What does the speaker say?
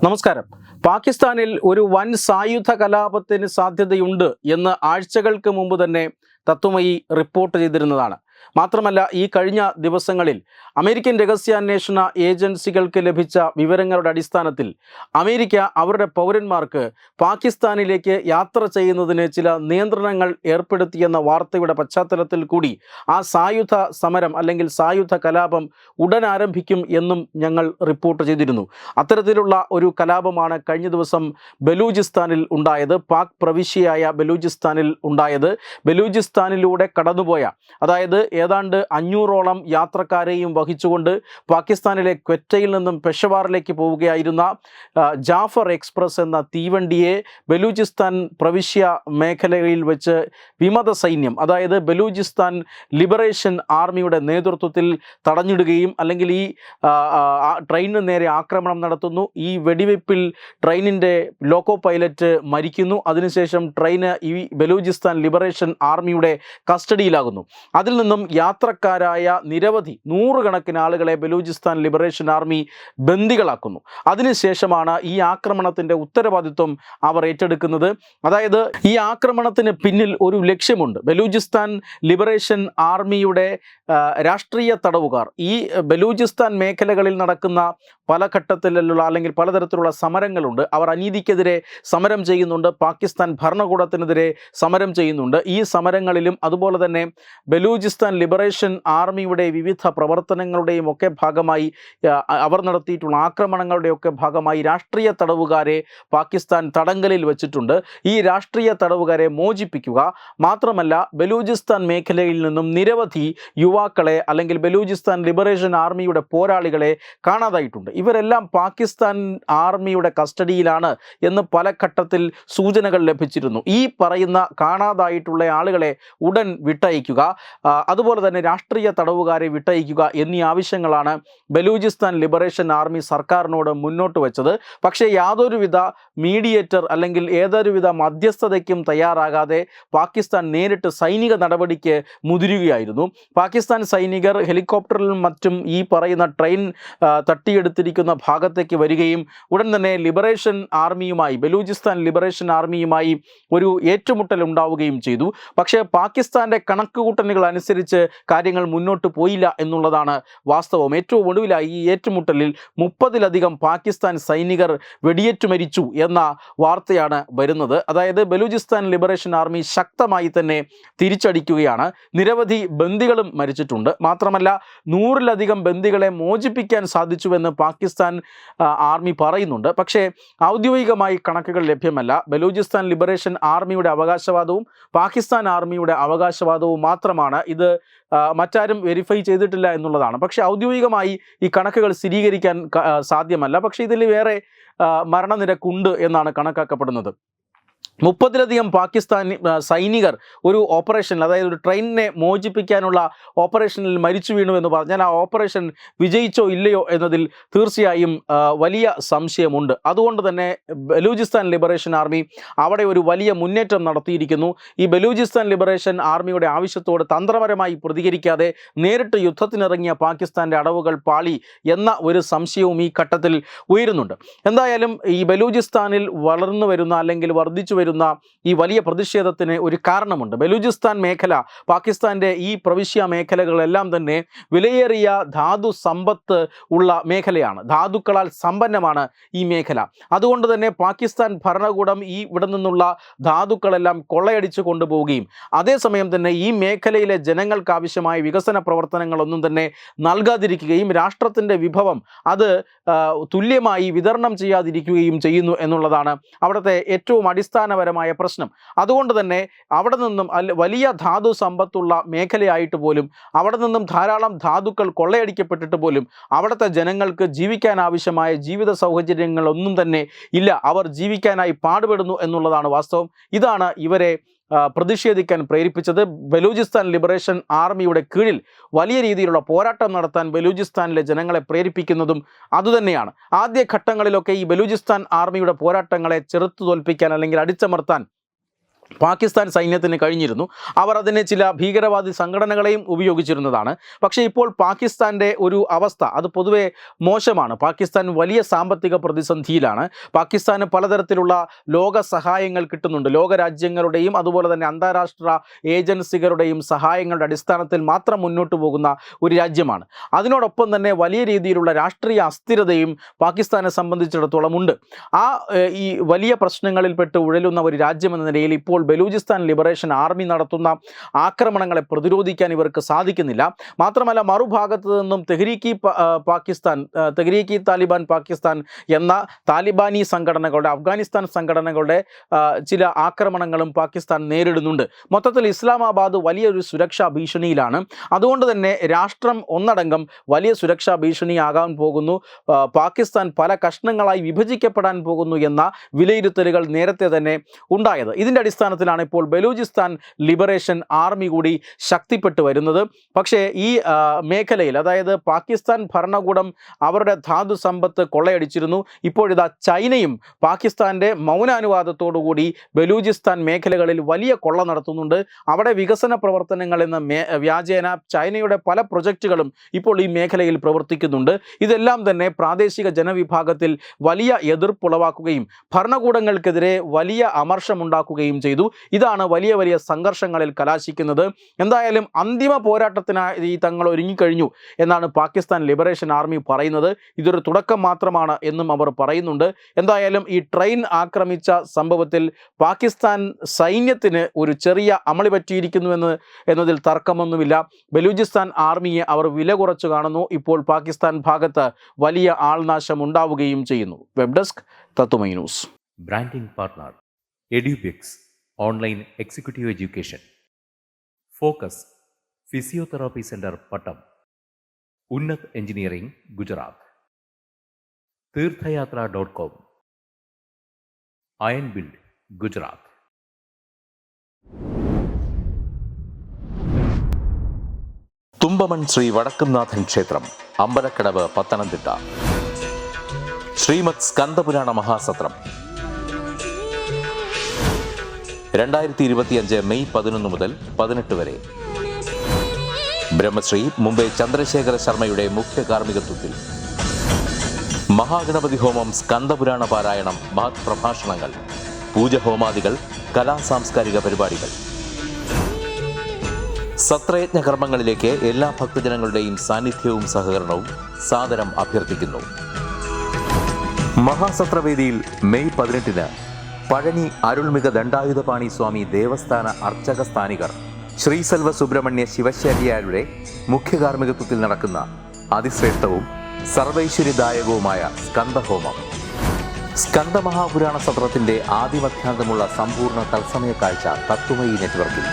നമസ്കാരം. പാകിസ്ഥാനിൽ ഒരു വൻ സായുധ കലാപത്തിന് സാധ്യതയുണ്ട് എന്ന് ആഴ്ചകൾക്ക് മുമ്പ് തന്നെ തത്വമയി റിപ്പോർട്ട് ചെയ്തിരുന്നതാണ്. മാത്രമല്ല, ഈ കഴിഞ്ഞ ദിവസങ്ങളിൽ അമേരിക്കൻ രഹസ്യാന്വേഷണ ഏജൻസികൾക്ക് ലഭിച്ച വിവരങ്ങളുടെ അടിസ്ഥാനത്തിൽ അമേരിക്ക അവരുടെ പൗരന്മാർക്ക് പാകിസ്ഥാനിലേക്ക് യാത്ര ചെയ്യുന്നതിന് ചില നിയന്ത്രണങ്ങൾ ഏർപ്പെടുത്തിയെന്ന വാർത്തയുടെ പശ്ചാത്തലത്തിൽ കൂടി ആ സായുധ സമരം അല്ലെങ്കിൽ സായുധ കലാപം ഉടൻ ആരംഭിക്കും എന്നും ഞങ്ങൾ റിപ്പോർട്ട് ചെയ്തിരുന്നു. അത്തരത്തിലുള്ള ഒരു കലാപമാണ് കഴിഞ്ഞ ദിവസം ബലൂചിസ്ഥാനിൽ ഉണ്ടായത്. പാക് പ്രവിശ്യയായ ബലൂചിസ്ഥാനിൽ ഉണ്ടായത്. ബലൂചിസ്ഥാനിലൂടെ കടന്നുപോയ, അതായത് ഏതാണ്ട് 500ഓളം യാത്രക്കാരെയും വഹിച്ചുകൊണ്ട് പാകിസ്ഥാനിലെ ക്വറ്റയിൽ നിന്നും പെഷവാറിലേക്ക് പോവുകയായിരുന്ന ജാഫർ എക്സ്പ്രസ് എന്ന തീവണ്ടിയെ ബലൂചിസ്ഥാൻ പ്രവിശ്യ മേഖലയിൽ വെച്ച് വിമത സൈന്യം, അതായത് ബലൂചിസ്ഥാൻ ലിബറേഷൻ ആർമിയുടെ നേതൃത്വത്തിൽ തടഞ്ഞിടുകയും, അല്ലെങ്കിൽ ഈ ട്രെയിനിന് നേരെ ആക്രമണം നടത്തുന്നു. ഈ വെടിവെപ്പിൽ ട്രെയിനിൻ്റെ ലോക്കോ പൈലറ്റ് മരിക്കുന്നു. അതിനുശേഷം ട്രെയിന് ഈ ബലൂചിസ്ഥാൻ ലിബറേഷൻ ആർമിയുടെ കസ്റ്റഡിയിലാകുന്നു. അതിൽ നിന്നും യാത്രക്കാരായ നിരവധി നൂറുകണക്കിന് ആളുകളെ ബലൂചിസ്ഥാൻ ലിബറേഷൻ ആർമി ബന്ദികളാക്കുന്നു. അതിനുശേഷമാണ് ഈ ആക്രമണത്തിൻ്റെ ഉത്തരവാദിത്വം അവർ ഏറ്റെടുക്കുന്നത്. അതായത് ഈ ആക്രമണത്തിന് പിന്നിൽ ഒരു ലക്ഷ്യമുണ്ട്. ബലൂചിസ്ഥാൻ ലിബറേഷൻ ആർമിയുടെ രാഷ്ട്രീയ തടവുകാർ ഈ ബലൂചിസ്ഥാൻ മേഖലകളിൽ നടക്കുന്ന പല ഘട്ടത്തിലുള്ള അല്ലെങ്കിൽ പലതരത്തിലുള്ള സമരങ്ങളുണ്ട്. അവർ അനീതിക്കെതിരെ സമരം ചെയ്യുന്നുണ്ട്, പാകിസ്ഥാൻ ഭരണകൂടത്തിനെതിരെ സമരം ചെയ്യുന്നുണ്ട്. ഈ സമരങ്ങളിലും അതുപോലെ തന്നെ ബലൂചിസ്ഥാൻ ലിബറേഷൻ ആർമിയുടെ വിവിധ പ്രവർത്തനങ്ങളുടെയും ഒക്കെ ഭാഗമായി അവർ നടത്തിയിട്ടുള്ള ആക്രമണങ്ങളുടെയൊക്കെ ഭാഗമായി രാഷ്ട്രീയ തടവുകാരെ പാകിസ്ഥാൻ തടങ്കലിൽ വെച്ചിട്ടുണ്ട്. ഈ രാഷ്ട്രീയ തടവുകാരെ മോചിപ്പിക്കുക മാത്രമല്ല, ബലൂചിസ്ഥാൻ മേഖലയിൽ നിന്നും നിരവധി യുവാക്കളെ അല്ലെങ്കിൽ ബലൂചിസ്ഥാൻ ലിബറേഷൻ ആർമിയുടെ പോരാളികളെ കാണാതായിട്ടുണ്ട്. ഇവരെല്ലാം പാകിസ്ഥാൻ ആർമിയുടെ കസ്റ്റഡിയിലാണ് എന്ന് പല ഘട്ടത്തിൽ സൂചനകൾ ലഭിച്ചിരുന്നു. ഈ പറയുന്ന കാണാതായിട്ടുള്ള ആളുകളെ ഉടൻ വിട്ടയക്കുക, അതുപോലെ തന്നെ രാഷ്ട്രീയ തടവുകാരെ വിട്ടയക്കുക എന്നീ ആവശ്യങ്ങളാണ് ബലൂചിസ്ഥാൻ ലിബറേഷൻ ആർമി സർക്കാരിനോട് മുന്നോട്ട് വെച്ചത്. പക്ഷേ യാതൊരുവിധ മീഡിയേറ്റർ അല്ലെങ്കിൽ ഏതൊരുവിധ മധ്യസ്ഥതയ്ക്കും തയ്യാറാകാതെ പാകിസ്ഥാൻ നേരിട്ട് സൈനിക നടപടിക്ക് മുതിരുകയായിരുന്നു. പാകിസ്ഥാൻ സൈനികർ ഹെലികോപ്റ്ററിലും മറ്റും ഈ പറയുന്ന ട്രെയിൻ തട്ടിയെടുത്തിരിക്കുന്ന ഭാഗത്തേക്ക് വരികയും ഉടൻ തന്നെ ലിബറേഷൻ ആർമിയുമായി, ബലൂചിസ്ഥാൻ ലിബറേഷൻ ആർമിയുമായി ഒരു ഏറ്റുമുട്ടൽ ഉണ്ടാവുകയും ചെയ്തു. പക്ഷേ പാകിസ്ഥാൻ്റെ കണക്കുകൂട്ടലുകൾ അനുസരിച്ച് കാര്യങ്ങൾ മുന്നോട്ട് പോയില്ല എന്നുള്ളതാണ് വാസ്തവം. ഏറ്റവും ഒടുവിലായി ഈ ഏറ്റുമുട്ടലിൽ 30-ലധികം പാകിസ്ഥാൻ സൈനികർ വെടിയേറ്റു മരിച്ചു എന്ന വാർത്തയാണ് വരുന്നത്. അതായത് ബലൂചിസ്ഥാൻ ലിബറേഷൻ ആർമി ശക്തമായി തന്നെ തിരിച്ചടിക്കുകയാണ്. നിരവധി ബന്ദികളും മരിച്ചിട്ടുണ്ട്. മാത്രമല്ല, 100-ലധികം ബന്ദികളെ മോചിപ്പിക്കാൻ സാധിച്ചുവെന്ന് പാകിസ്ഥാൻ ആർമി പറയുന്നുണ്ട്. പക്ഷേ ഔദ്യോഗികമായി കണക്കുകൾ ലഭ്യമല്ല. ബലൂചിസ്ഥാൻ ലിബറേഷൻ ആർമിയുടെ അവകാശവാദവും പാകിസ്ഥാൻ ആർമിയുടെ അവകാശവാദവും മാത്രമാണ്. ഇത് മറ്റാരും വെരിഫൈ ചെയ്തിട്ടില്ല എന്നുള്ളതാണ്. പക്ഷേ ഔദ്യോഗികമായി ഈ കണക്കുകൾ സ്ഥിരീകരിക്കാൻ സാധ്യമല്ല. പക്ഷേ ഇതിൽ വേറെ മരണനിരക്കുണ്ട് എന്നാണ് കണക്കാക്കപ്പെടുന്നത്. 30-ലധികം പാകിസ്ഥാൻ സൈനികർ ഒരു ഓപ്പറേഷനിൽ, അതായത് ഒരു ട്രെയിനിനെ മോചിപ്പിക്കാനുള്ള ഓപ്പറേഷനിൽ മരിച്ചു വീണു എന്ന് പറഞ്ഞാൽ ആ ഓപ്പറേഷൻ വിജയിച്ചോ ഇല്ലയോ എന്നതിൽ തീർച്ചയായും വലിയ സംശയമുണ്ട്. അതുകൊണ്ട് തന്നെ ബലൂചിസ്ഥാൻ ലിബറേഷൻ ആർമി അവിടെ ഒരു വലിയ മുന്നേറ്റം നടത്തിയിരിക്കുന്നു. ഈ ബലൂചിസ്ഥാൻ ലിബറേഷൻ ആർമിയുടെ ആവശ്യത്തോട് തന്ത്രപരമായി പ്രതികരിക്കാതെ നേരിട്ട് യുദ്ധത്തിനിറങ്ങിയ പാകിസ്ഥാൻ്റെ അടവുകൾ പാളി എന്ന ഒരു സംശയവും ഈ ഘട്ടത്തിൽ ഉയരുന്നുണ്ട്. എന്തായാലും ഈ ബലൂചിസ്ഥാനിൽ വളർന്നു വരുന്ന അല്ലെങ്കിൽ വർദ്ധിച്ചു വരുന്ന ഈ വലിയ പ്രതിഷേധത്തിന് ഒരു കാരണമുണ്ട്. ബലൂചിസ്ഥാൻ മേഖല, പാകിസ്ഥാൻ്റെ ഈ പ്രവിശ്യ മേഖലകളെല്ലാം തന്നെ വിലയേറിയ ധാതു സമ്പത്ത് ഉള്ള മേഖലയാണ്. ധാതുക്കളാൽ സമ്പന്നമാണ് ഈ മേഖല. അതുകൊണ്ട് തന്നെ പാകിസ്ഥാൻ ഭരണകൂടം ഇവിടെ നിന്നുള്ള ധാതുക്കളെല്ലാം കൊള്ളയടിച്ചു കൊണ്ടുപോവുകയും അതേസമയം തന്നെ ഈ മേഖലയിലെ ജനങ്ങൾക്ക് ആവശ്യമായ വികസന പ്രവർത്തനങ്ങളൊന്നും തന്നെ നൽകാതിരിക്കുകയും രാഷ്ട്രത്തിൻ്റെ വിഭവം അത് തുല്യമായി വിതരണം ചെയ്യാതിരിക്കുകയും ചെയ്യുന്നു എന്നുള്ളതാണ് അവിടുത്തെ ഏറ്റവും അടിസ്ഥാനപരമായ പ്രശ്നം. അതുകൊണ്ട് തന്നെ അവിടെ നിന്നും വലിയ ധാതു സമ്പത്തുള്ള മേഖലയായിട്ട് പോലും അവിടെ നിന്നും ധാരാളം ധാതുക്കൾ കൊള്ളയടിക്കപ്പെട്ടിട്ട് പോലും അവിടുത്തെ ജനങ്ങൾക്ക് ജീവിക്കാൻ ആവശ്യമായ ജീവിത സൗകര്യങ്ങളൊന്നും തന്നെ ഇല്ല. അവർ ജീവിക്കാനായി പാടുപെടുന്നു എന്നുള്ളതാണ് വാസ്തവം. ഇതാണ് ഇവരെ പ്രതിഷേധിക്കാൻ പ്രേരിപ്പിച്ചത്. ബലൂചിസ്ഥാൻ ലിബറേഷൻ ആർമിയുടെ കീഴിൽ വലിയ രീതിയിലുള്ള പോരാട്ടം നടത്താൻ ബലൂചിസ്ഥാനിലെ ജനങ്ങളെ പ്രേരിപ്പിക്കുന്നതും അതുതന്നെയാണ്. ആദ്യ ഘട്ടങ്ങളിലൊക്കെ ഈ ബലൂചിസ്ഥാൻ ആർമിയുടെ പോരാട്ടങ്ങളെ ചെറുത്തു തോൽപ്പിക്കാൻ അല്ലെങ്കിൽ അടിച്ചമർത്താൻ പാകിസ്ഥാൻ സൈന്യത്തിന് കഴിഞ്ഞിരുന്നു. അവർ അതിനെ ചില ഭീകരവാദി സംഘടനകളെയും ഉപയോഗിച്ചിരുന്നതാണ്. പക്ഷേ ഇപ്പോൾ പാകിസ്ഥാൻ്റെ ഒരു അവസ്ഥ അത് പൊതുവെ മോശമാണ്. പാകിസ്ഥാൻ വലിയ സാമ്പത്തിക പ്രതിസന്ധിയിലാണ്. പാകിസ്ഥാന് പലതരത്തിലുള്ള ലോക സഹായങ്ങൾ കിട്ടുന്നുണ്ട്. ലോകരാജ്യങ്ങളുടെയും അതുപോലെ തന്നെ അന്താരാഷ്ട്ര ഏജൻസികളുടെയും സഹായങ്ങളുടെ അടിസ്ഥാനത്തിൽ മാത്രം മുന്നോട്ട് പോകുന്ന ഒരു രാജ്യമാണ്. അതിനോടൊപ്പം തന്നെ വലിയ രീതിയിലുള്ള രാഷ്ട്രീയ അസ്ഥിരതയും പാകിസ്ഥാനെ സംബന്ധിച്ചിടത്തോളം ഉണ്ട്. ഈ വലിയ പ്രശ്നങ്ങളിൽപ്പെട്ട് ഉഴലുന്ന ഒരു രാജ്യമെന്ന നിലയിൽ ഇപ്പോൾ ബലൂചിസ്ഥാൻ ലിബറേഷൻ ആർമി നടത്തുന്ന ആക്രമണങ്ങളെ പ്രതിരോധിക്കാൻ ഇവർക്ക് സാധിക്കുന്നില്ല. മാത്രമല്ല മറുഭാഗത്ത് നിന്നും തെഹ്രീക്കി താലിബാൻ പാകിസ്ഥാൻ എന്ന താലിബാനി സംഘടനകളുടെ അഫ്ഗാനിസ്ഥാൻ സംഘടനകളുടെ ചില ആക്രമണങ്ങളും പാകിസ്ഥാൻ നേരിടുന്നുണ്ട്. മൊത്തത്തിൽ ഇസ്ലാമാബാദ് വലിയൊരു സുരക്ഷാ ഭീഷണിയിലാണ്. അതുകൊണ്ട് തന്നെ രാഷ്ട്രം ഒന്നടങ്കം വലിയ സുരക്ഷാ ഭീഷണിയാകാൻ പോകുന്നു. പാകിസ്ഥാൻ പല കഷ്ണങ്ങളായി വിഭജിക്കപ്പെടാൻ പോകുന്നു എന്ന വിലയിരുത്തലുകൾ നേരത്തെ തന്നെ ഉണ്ടായത്. ഇതിൻ്റെ അടിസ്ഥാനത്തിലാണ് ഇപ്പോൾ ബലൂചിസ്ഥാൻ ലിബറേഷൻ ആർമി കൂടി ശക്തിപ്പെട്ടു വരുന്നത്. പക്ഷേ ഈ മേഖലയിൽ അതായത് പാകിസ്ഥാൻ ഭരണകൂടം അവരുടെ ധാതു സമ്പത്ത് കൊള്ളയടിച്ചിരുന്നു. ഇപ്പോഴിതാ ചൈനയും പാകിസ്ഥാൻ്റെ മൗനാനുവാദത്തോടുകൂടി ബലൂചിസ്ഥാൻ മേഖലകളിൽ വലിയ കൊള്ള നടത്തുന്നുണ്ട്. അവിടെ വികസന പ്രവർത്തനങ്ങൾ എന്ന വ്യാജേന ചൈനയുടെ പല പ്രൊജക്റ്റുകളും ഇപ്പോൾ ഈ മേഖലയിൽ പ്രവർത്തിക്കുന്നുണ്ട്. ഇതെല്ലാം തന്നെ പ്രാദേശിക ജനവിഭാഗത്തിൽ വലിയ എതിർപ്പുളവാക്കുകയും ഭരണകൂടങ്ങൾക്കെതിരെ വലിയ അമർഷമുണ്ടാക്കുകയും ചെയ്തു. ഇതാണ് വലിയ വലിയ സംഘർഷങ്ങളിൽ കലാശിക്കുന്നത്. എന്തായാലും അന്തിമ പോരാട്ടത്തിനായി തങ്ങൾ ഒരുങ്ങിക്കഴിഞ്ഞു എന്നാണ് പാകിസ്ഥാൻ ലിബറേഷൻ ആർമി പറയുന്നത്. ഇതൊരു തുടക്കം മാത്രമാണ് എന്നും അവർ പറയുന്നുണ്ട്. എന്തായാലും ഈ ട്രെയിൻ ആക്രമിച്ച സംഭവത്തിൽ പാകിസ്ഥാൻ സൈന്യത്തിന് ഒരു ചെറിയ അമളി പറ്റിയിരിക്കുന്നു എന്നതിൽ തർക്കമൊന്നുമില്ല. ബലൂചിസ്ഥാൻ ആർമിയെ അവർ വില കുറച്ച് കാണുന്നു. ഇപ്പോൾ പാകിസ്ഥാൻ ഭാഗത്ത് വലിയ ആൾനാശം ഉണ്ടാവുകയും ചെയ്യുന്നു. വെബ് ഡെസ്ക് തത്തുമൈ news. Branding partner Edubix online executive education, focus physiotherapy centre Pattom, Unnath engineering Gujarat, തീർത്ഥയാത്ര.com, അയൺ ബിൽഡ് ഗുജറാത്ത്. തുമ്പമൺ ശ്രീ വടക്കുംനാഥൻ ക്ഷേത്രം, അമ്പലക്കടവ്, പത്തനംതിട്ട. ശ്രീമദ് സ്കന്ദപുരാണ മഹാസത്രം 2025 മെയ് 11 മുതൽ 18 വരെ. ബ്രഹ്മശ്രീ മുംബൈ ചന്ദ്രശേഖര ശർമ്മയുടെ മുഖ്യ കാർമ്മികത്വത്തിൽ മഹാഗണപതി ഹോമം, സ്കന്ദപുരാണ പാരായണം, മഹത് പ്രഭാഷണങ്ങൾ, പൂജഹോമാദികൾ, കലാസാംസ്കാരിക പരിപാടികൾ. സത്രയജ്ഞ കർമ്മങ്ങളിലേക്ക് എല്ലാ ഭക്തജനങ്ങളുടെയും സാന്നിധ്യവും സഹകരണവും സാദരം അഭ്യർത്ഥിക്കുന്നു. മഹാസത്രവേദിയിൽ മെയ് 18 പഴനി അരുൾമിക ദണ്ഡായുധപാണി സ്വാമി ദേവസ്ഥാന അർച്ചക സ്ഥാനികർ ശ്രീസെൽവ സുബ്രഹ്മണ്യ ശിവശാരിയാരുടെ മുഖ്യ കാർമ്മികത്വത്തിൽ നടക്കുന്ന അതിശ്രേഷ്ഠവും സർവൈശ്വര്യദായകവുമായ സ്കന്ദഹോമം. സ്കന്ദമഹാപുരാണ സത്രത്തിന്റെ ആദിമധ്യാന്തമുള്ള സമ്പൂർണ്ണ തത്സമയ കാഴ്ച തത്വമയി നെറ്റ്വർക്കിൽ.